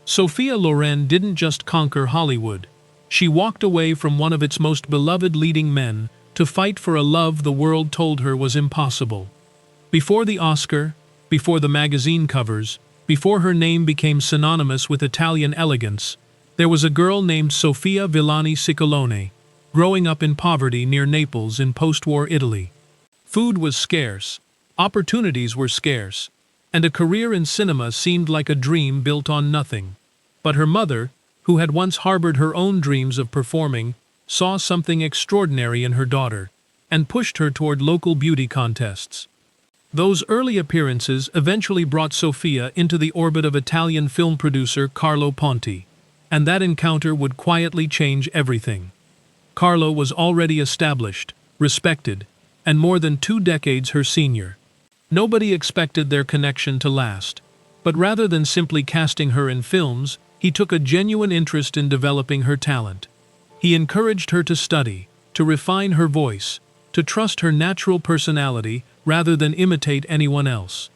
Sophia Loren didn't just conquer Hollywood. She walked away from one of its most beloved leading men to fight for a love the world told her was impossible. Before the Oscar, before the magazine covers, before her name became synonymous with Italian elegance, there was a girl named Sophia Villani Ciccolone, growing up in poverty near Naples in post-war Italy. Food was scarce, opportunities were scarce, and a career in cinema seemed like a dream built on nothing. But her mother, who had once harbored her own dreams of performing, saw something extraordinary in her daughter, and pushed her toward local beauty contests. Those early appearances eventually brought Sophia into the orbit of Italian film producer Carlo Ponti, and that encounter would quietly change everything. Carlo was already established, respected, and more than 2 decades her senior. Nobody expected their connection to last, but rather than simply casting her in films, he took a genuine interest in developing her talent. He encouraged her to study, to refine her voice, to trust her natural personality rather than imitate anyone else.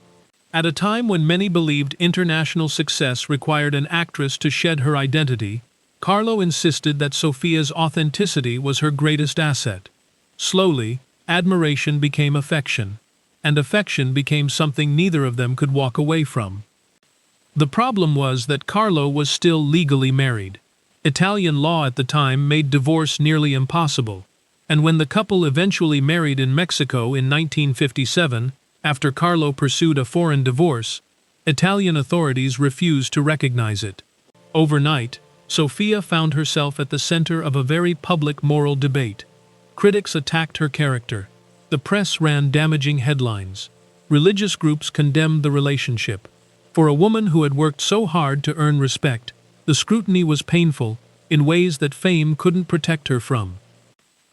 At a time when many believed international success required an actress to shed her identity, Carlo insisted that Sophia's authenticity was her greatest asset. Slowly, admiration became affection, and affection became something neither of them could walk away from. The problem was that Carlo was still legally married. Italian law at the time made divorce nearly impossible, and when the couple eventually married in Mexico in 1957, after Carlo pursued a foreign divorce, Italian authorities refused to recognize it. Overnight, Sophia found herself at the center of a very public moral debate. Critics attacked her character. The press ran damaging headlines. Religious groups condemned the relationship. For a woman who had worked so hard to earn respect, the scrutiny was painful, in ways that fame couldn't protect her from.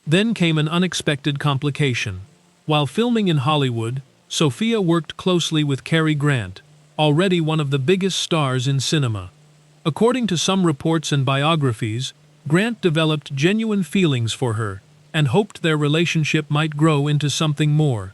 Then came an unexpected complication. While filming in Hollywood, Sophia worked closely with Cary Grant, already one of the biggest stars in cinema. According to some reports and biographies, Grant developed genuine feelings for her, and hoped their relationship might grow into something more.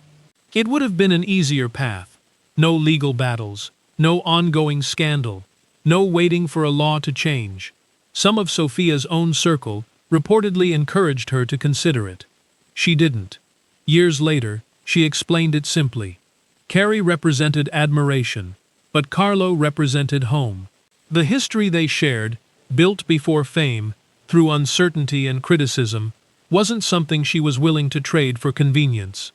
It would have been an easier path. No legal battles, no ongoing scandal, no waiting for a law to change. Some of Sophia's own circle reportedly encouraged her to consider it. She didn't. Years later, she explained it simply. Cary represented admiration, but Carlo represented home. The history they shared, built before fame, through uncertainty and criticism, wasn't something she was willing to trade for convenience.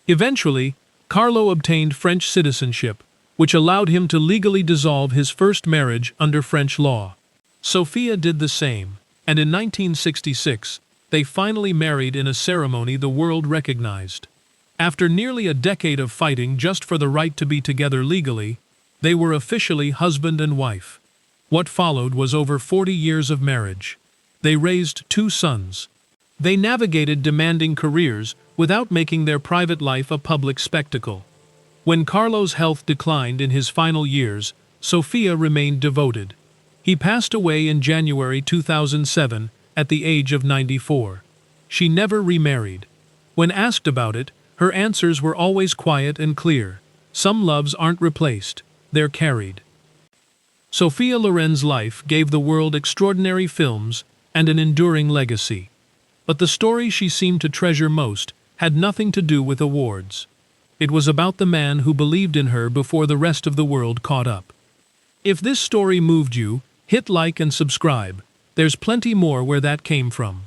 Eventually, Carlo obtained French citizenship, which allowed him to legally dissolve his first marriage under French law. Sophia did the same, and in 1966, they finally married in a ceremony the world recognized. After nearly a decade of fighting just for the right to be together legally, they were officially husband and wife. What followed was over 40 years of marriage. They raised 2 sons. They navigated demanding careers without making their private life a public spectacle. When Carlo's health declined in his final years, Sophia remained devoted. He passed away in January 2007 at the age of 94. She never remarried. When asked about it, her answers were always quiet and clear. Some loves aren't replaced, they're carried. Sophia Loren's life gave the world extraordinary films and an enduring legacy. But the story she seemed to treasure most had nothing to do with awards. It was about the man who believed in her before the rest of the world caught up. If this story moved you, hit like and subscribe. There's plenty more where that came from.